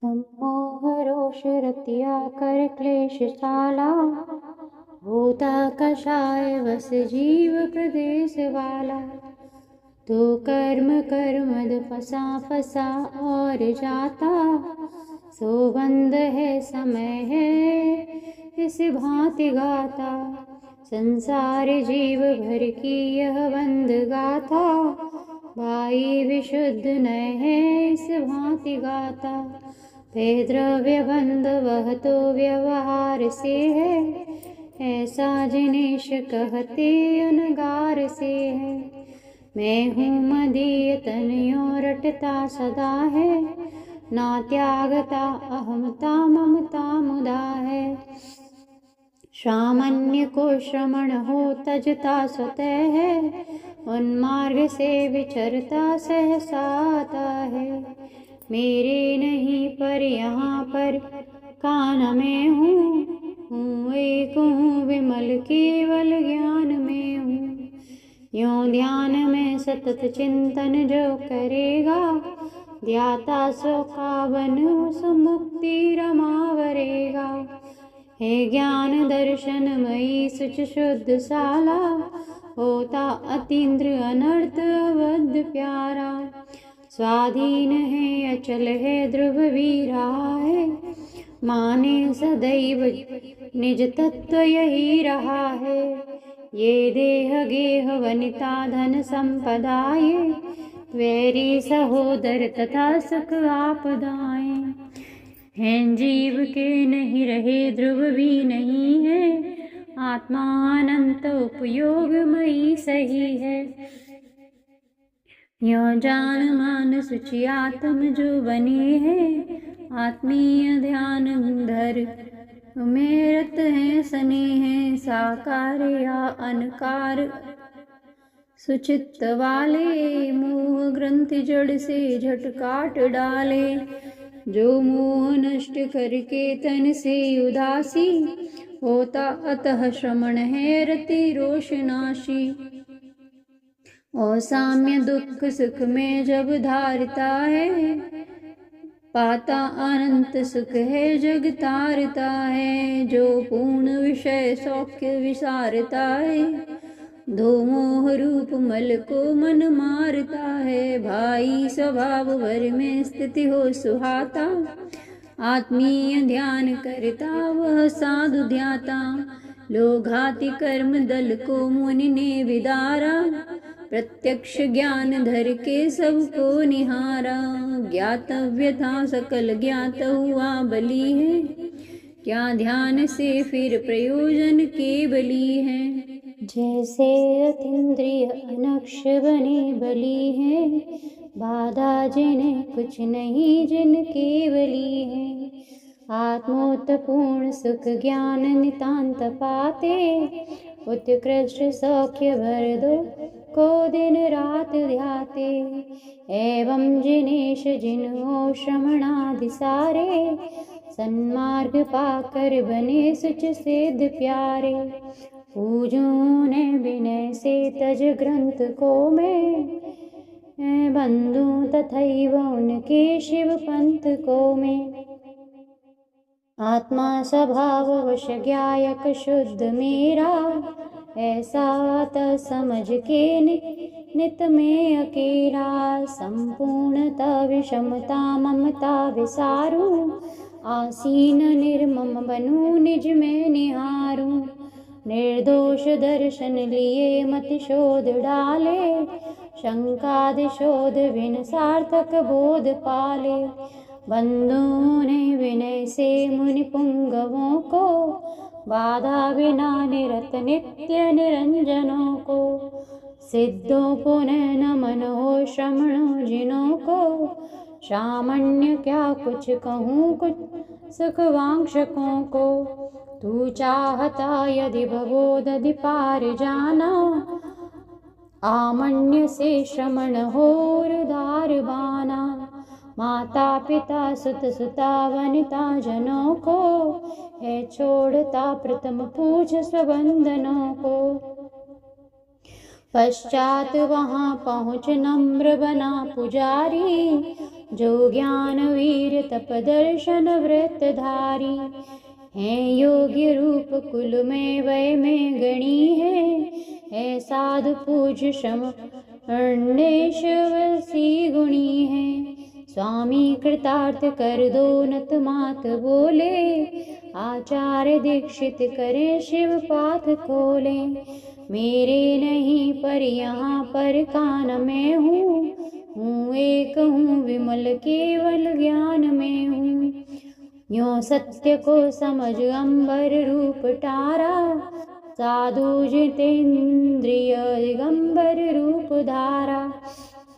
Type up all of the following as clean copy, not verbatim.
सम्मोह रोष रतिया कर क्लेशशाला, होता कषाय वस जीव प्रदेश वाला। तो कर्म कर मद फसा फसा और जाता, सो बंद है समय है इस भांति गाता। संसार जीव भर की यह बंद गाथा, भाई विशुद्ध नय है इस भांति गाता। वे द्रव्य बंध वह तो व्यवहार से है, ऐसा जिनेश कहते अनगार से है। मैं हूँ मदीय तनयो रटता सदा है, ना त्यागता अहमता ममता मुदा है। सामान्य को श्रमण हो तजता स्वतः है, उन्मार्ग से विचरता सहसा आता है। मेरे नहीं पर यहाँ पर कान में हूँ एक हूँ विमल केवल ज्ञान में हूँ। यों ध्यान में सतत चिंतन जो करेगा, ध्याता सो का बन सुमुक्ति रमावरेगा। हे ज्ञान दर्शनमयी सुच शुद्ध शाला, होता अतीन्द्र अनर्थ अवध प्यारा। स्वाधीन है अचल है ध्रुव भी रहा है, माने सदैव निज तत्व यही रहा है। ये देह गेह वनिता धन संपदा, ये वैरी सहोदर तथा सुख आपदाएं। हैं जीव के नहीं रहे ध्रुव भी नहीं है, आत्मा अनंत उपयोगमयी सही है। यो जान मान सुचि आत्म जो बने हैं, आत्मीय ध्यान धर में रत हैं सने हैं। साकार या अनकार सुचित्त वाले, मोह ग्रंथि जड़ से झट काट डाले। जो मोह नष्ट करके तन से उदासी, होता अतः श्रमण है रति रोषनाशी। और साम्य दुख सुख में जब धारता है, पाता अनंत सुख है जग तारता है। जो पूर्ण विषय सौख्य विसारता है, धो मोह रूप मल को मन मारता है। भाई स्वभाव भर में स्थिति हो सुहाता, आत्मीय ध्यान करता वह साधु ध्याता। लोघाति कर्म दल को मुनि ने विदारा, प्रत्यक्ष ज्ञान धर के सबको निहारा। ज्ञातव्य था सकल ज्ञात हुआ बली है, क्या ध्यान से फिर प्रयोजन के बली है। जैसे अतीन्द्रिय अनक्ष बने बली है, बाधा जिन्हें कुछ नहीं जिन केवली है। आत्मोत्पूर्ण सुख ज्ञान नितांत पाते, उत्कृष्ट सौख्य भर दो को दिन रात ध्याते। एवं जिनेश जिन्हों श्रमणादि सारे, सन्मार्ग पाकर बने सुच सिद्ध प्यारे। पूजूं ने विनय से तज ग्रंथ को मैं, बंधु तथैव उनके शिव पंथ को मैं। आत्मा स्वभाव वश ज्ञायक शुद्ध मेरा, ऐसा त समझ के नित में अकेला। संपूर्णता विषमता ममता विसारूं, आसीन निर्मम बनूं निज में निहारूं। निर्दोष दर्शन लिए मत शोध डाले, शंकादि शोध बिन सार्थक बोध पाले। बंधुओं ने विनय से मुनि पुंगवों को, बाधा बिना निरत नित्य निरंजनों को। सिद्धों पुनः नमन हो श्रमणों जिनों को, सामान्य क्या कुछ कहूँ कुछ सुखवांक्षकों को। तू चाहता यदि भवोदधि पार जाना, आमन्य से श्रमण हो उदार बाना। माता पिता सुत सुता वनिता जनों को, है छोड़ता प्रथम पूछ स्वबंधनों को। पश्चात वहाँ पहुँच नम्र बना पुजारी, जो ज्ञान वीर तप दर्शन व्रतधारी है। योग्य रूप कुल में वय में गणी है साधु पूज श्रम सी गुणी है। स्वामी कृतार्थ कर दो नत मात बोले, आचार्य दीक्षित करे शिव पाथ खोले। मेरे नहीं पर यहाँ पर कान में हूँ एक हूँ विमल केवल ज्ञान में हूँ। यो सत्य को समझ अंबर रूप टारा, साधु जितेंद्रिय दिगंबर रूप धारा।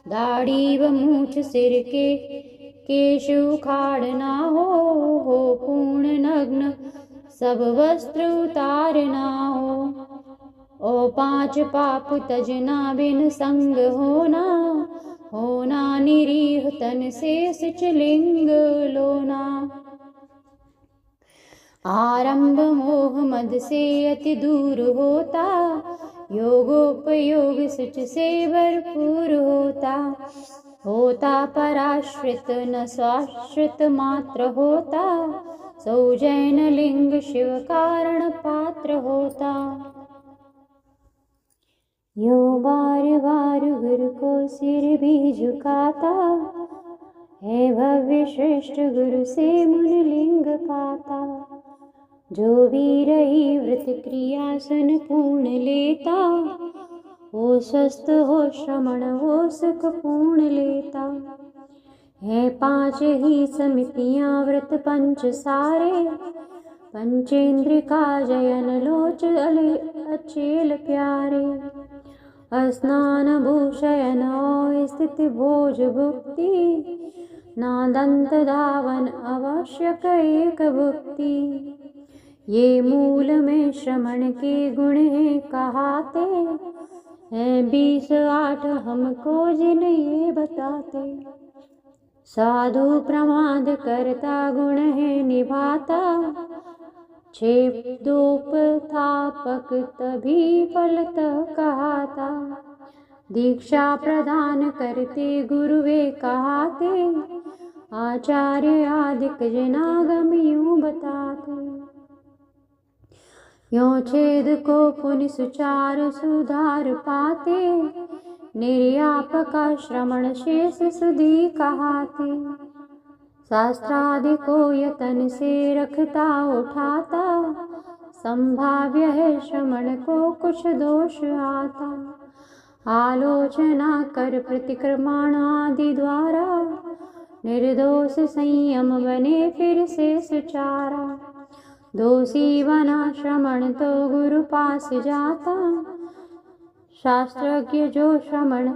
दाढ़ी व मूछ सिर के केश उखाड़ ना हो पूर्ण नग्न सब वस्त्र उतारना हो। ओ पांच पाप तजना बिन संग होना निरीह तन से सिचलिंग लोना। आरंभ मोह मद से अति दूर होता, योगोपयोग सुच से भरपूर होता पराश्रित न स्वाश्रित मात्र होता, सौजैन लिंग शिव कारण पात्र होता। यो बार बार गुरु को सिर भी झुकाता, है भव्य श्रेष्ठ गुरु से मुन लिंग पाता। जो भी रही व्रत क्रियासन पूर्ण लेता, वो स्वस्थ हो श्रमण वो सुख पूर्ण लेता। है पांच ही समितियां व्रत पंच सारे, पंचेंद्र का जयन लोच अचेल प्यारे। स्नान भूषयन स्थिति भोज भुक्ति, नादंत धावन आवश्यक एक भुक्ति। ये मूल में श्रमण के गुण हैं कहाते, हैं 20-8 हमको जिन ये बताते। साधु प्रमाद करता गुण है निभाता, 6 दोप थापक तभी फलत कहाता। दीक्षा प्रदान करते गुरु वे कहाते, आचार्य आदिक जनागम यूं बताते। यों छेद को पुनि सुचार सुधार पाते, निर्यापका श्रमण शेष सुधी कहाते। शास्त्रादि को यतन से रखता उठाता, संभाव्य है श्रमण को कुछ दोष आता। आलोचना कर प्रतिक्रमण आदि द्वारा, निर्दोष संयम बने फिर से सुचारा। दोषी बना श्रमण तो गुरु पास जाता, शास्त्रज्ञ जो श्रमण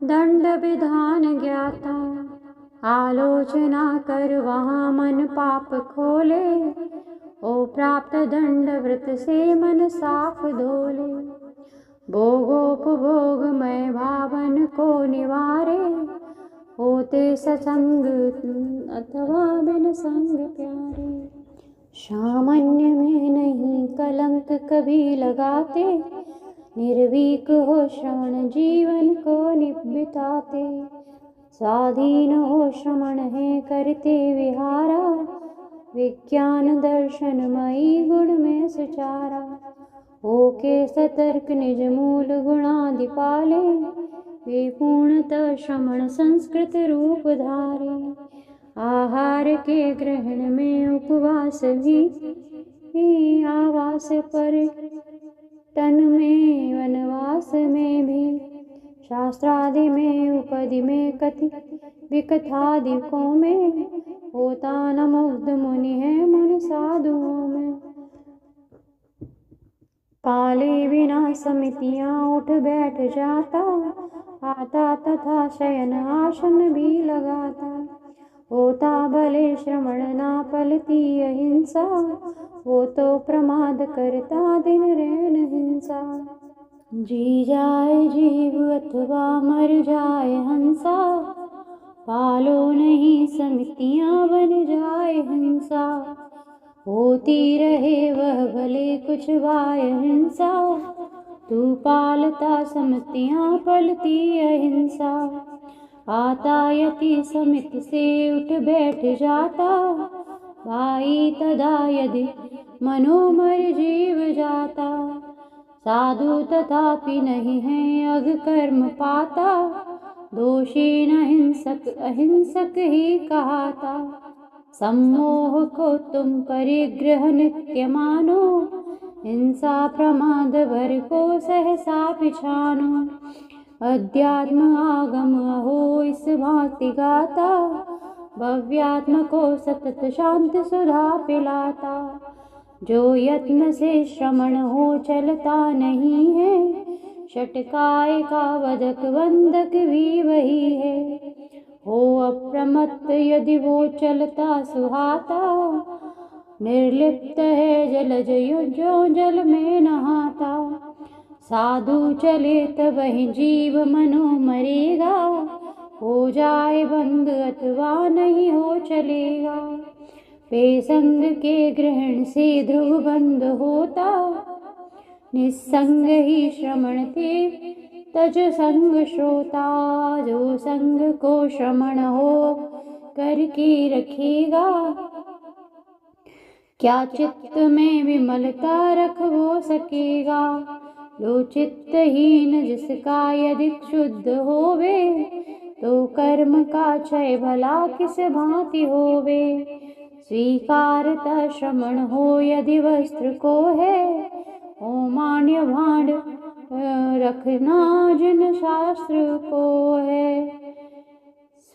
दंड विधान ज्ञाता। आलोचना कर वहाँ मन पाप खोले, ओ प्राप्त दंड व्रत से मन साफ धोले। भोगोपभोग में भावन को निवारे, होते सत्संग अथवा बिन संग प्यारे। सामान्य में नहीं कलंक कभी लगाते, निर्भीक हो श्रवण जीवन को निबिताते। स्वाधीन हो श्रवण है करते विहारा, विज्ञान दर्शनमयी गुण में सुचारा। होके सतर्क निज मूल गुणादि पाले, वे पूर्णतः श्रवण संस्कृत रूप धारे। आहार के ग्रहण में उपवास भी, आवास पर तन में वनवास में भी। शास्त्रादि में उपदि में कथि विकथादिकों में, होता न मुग्ध मुनि है मन साधुओं में। पाले बिना समितियां उठ बैठ जाता, आता तथा शयन आसन भी लगाता। होता भले श्रवण ना पलती अहिंसा, वो तो प्रमाद करता दिन रैन हिंसा। जी जाए जीव अथवा मर जाए हंसा, पालो नहीं समितियां बन जाए हिंसा। होती रहे वह भले कुछ वाय हिंसा, तू पालता समतियाँ पलती अहिंसा। आता यति समित से उठ बैठ जाता, भाई तदा यदि मनोमर जीव जाता। साधु तथापि नहीं है अग कर्म पाता, दोषी न हिंसक अहिंसक ही कहाता। सम्मोह को तुम परिग्रह नित्य मानो, हिंसा प्रमाद भर को सहसा पिछानो। अध्यात्म आगम अहो इस भांति गाता, भव्यात्म को सतत शांत सुधा पिलाता। जो यत्न से श्रमण हो चलता नहीं है, षटकाय का वदक वंदक भी वही है। हो अप्रमत्त यदि वो चलता सुहाता, निर्लिप्त है जलज जो जल में नहाता। साधु चले तब वही जीव मनो मरेगा, हो जाए बंद अथवा नहीं हो चलेगा। बेसंग के ग्रहण से ध्रुव बंद होता, निस्संग ही श्रमण थे तज संग श्रोता। जो संग को श्रमण हो करके रखेगा, क्या चित्त में विमलता रख वो सकेगा। लो चित्तहीन जिसका यदि शुद्ध होवे, तो कर्म का क्षय भला किस भांति होवे। स्वीकारता श्रमण हो यदि वस्त्र को है, हो मान्य भांड रखना जिन शास्त्र को है।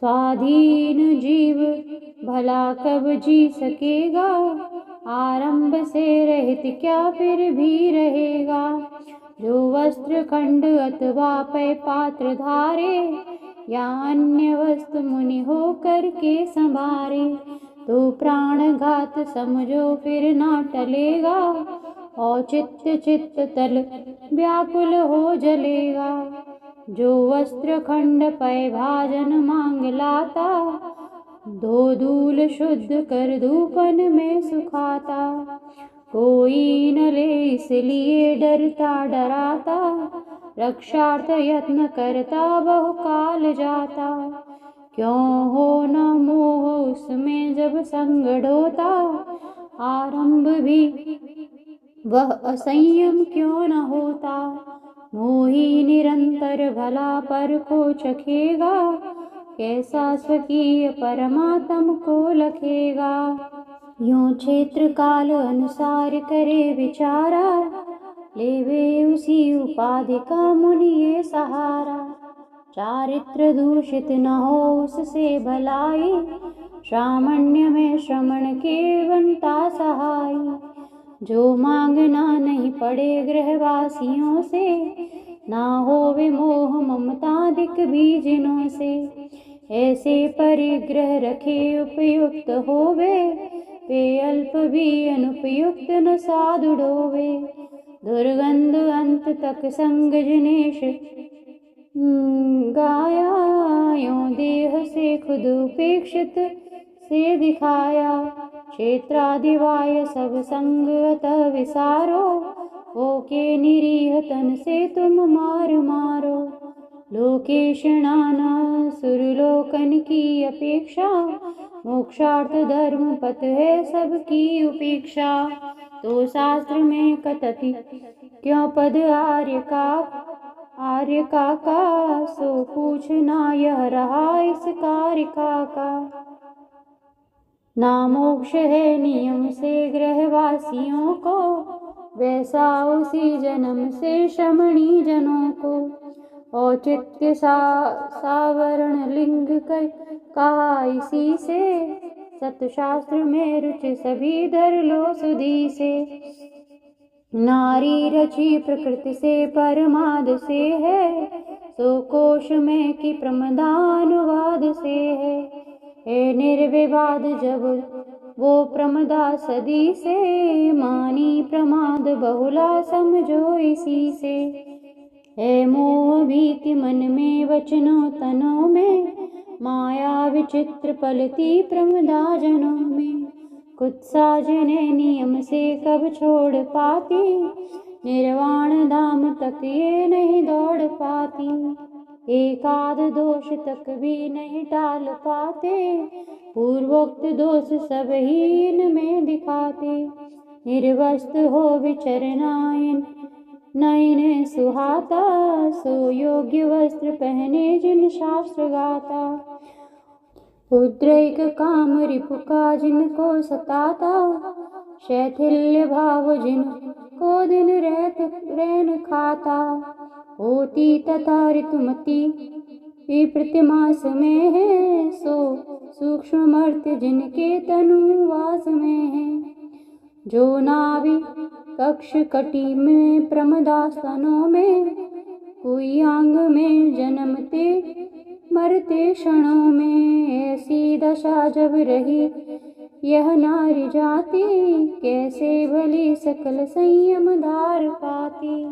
स्वाधीन जीव भला कब जी सकेगा, आरंभ से रहित क्या फिर भी रहेगा। जो वस्त्र खंड अथवा पै पात्र धारे, या अन्य वस्तु मुनि हो करके संभारे, तो प्राणघात समझो फिर ना टलेगा। और चित्त तल व्याकुल हो जलेगा। जो वस्त्र खंड पै भाजन मांग लाता, दो धूल शुद्ध कर धूपन में सुखाता। कोई न ले इसलिए डरता डराता, रक्षार्थ यत्न करता बहुकाल जाता। क्यों हो न मोह उसमें जब संग ढोता, आरंभ भी वह असंयम क्यों न होता। मोही निरंतर भला पर को चखेगा, कैसा स्वकीय परमात्म को लखेगा। यूं क्षेत्र काल अनुसार करे विचारा, लेवे उसी उपाधि का मुनि ये सहारा। चारित्र दूषित न हो उससे भलाई, श्रामण्य में श्रमण के बनता सहाय। जो मांगना नहीं पड़े गृहवासियों से, ना होवे मोह ममता दिक भी जिनों से। ऐसे परिग्रह रखे उपयुक्त होवे, वे अल्प भी अनुपयुक्त न साधु डोवे। दुर्गंध अंत तक संग जिनेश गाया, यों देह से खुद उपेक्षित से दिखाया। क्षेत्रादिवाय सब संग अतः विसारो, होके निरीह तन से तुम मार मारो। लोकेश नाना सुरलोकन की अपेक्षा, मोक्षार्थ धर्म पथ है सबकी उपेक्षा। तो शास्त्र में कथति क्यों पद आर्य का, सो पूछना यह रहा इस कारिका का। ना मोक्ष है नियम से गृहवासियों को, वैसा उसी जन्म से श्रमणी जनों को। औचित्य सावरण लिंग कहा इसी से, सतशास्त्र में रुचि सभी धर लो सुधी से। नारी रची प्रकृति से परमाद से है, सो कोश में की प्रमदानुवाद से है। निर्विवाद जब वो प्रमदा सदी से, मानी प्रमाद बहुला समझो इसी से। है मोह भीति मन में वचनों तनों में, माया विचित्र पलती प्रमदा जनों में। कुत्सा जिन्हें नियम से कब छोड़ पाती, निर्वाण धाम तक ये नहीं दौड़ पाती। एकाध दोष तक भी नहीं टाल पाते, पूर्वोक्त दोष सब ही इनमें दिखाते। निर्वस्त्र हो विचरना नयन सुहाता, सो योग्य वस्त्र पहने जिन शास्त्र गाता। उद्रेक काम रिपु का जिनको सताता, शैथिल्य भाव जिनको दिन रहत रैन खाता। होती तथा ऋतुमती प्रतिमास में है, सो सूक्ष्म मर्त्य जिनके तनुवास में है। जो नाभि कक्ष कटी में प्रमदास्तनों में, कोई आंग में जन्मते मरते क्षणों में। ऐसी दशा जब रही यह नारी जाति, कैसे भली सकल संयम धार पाती।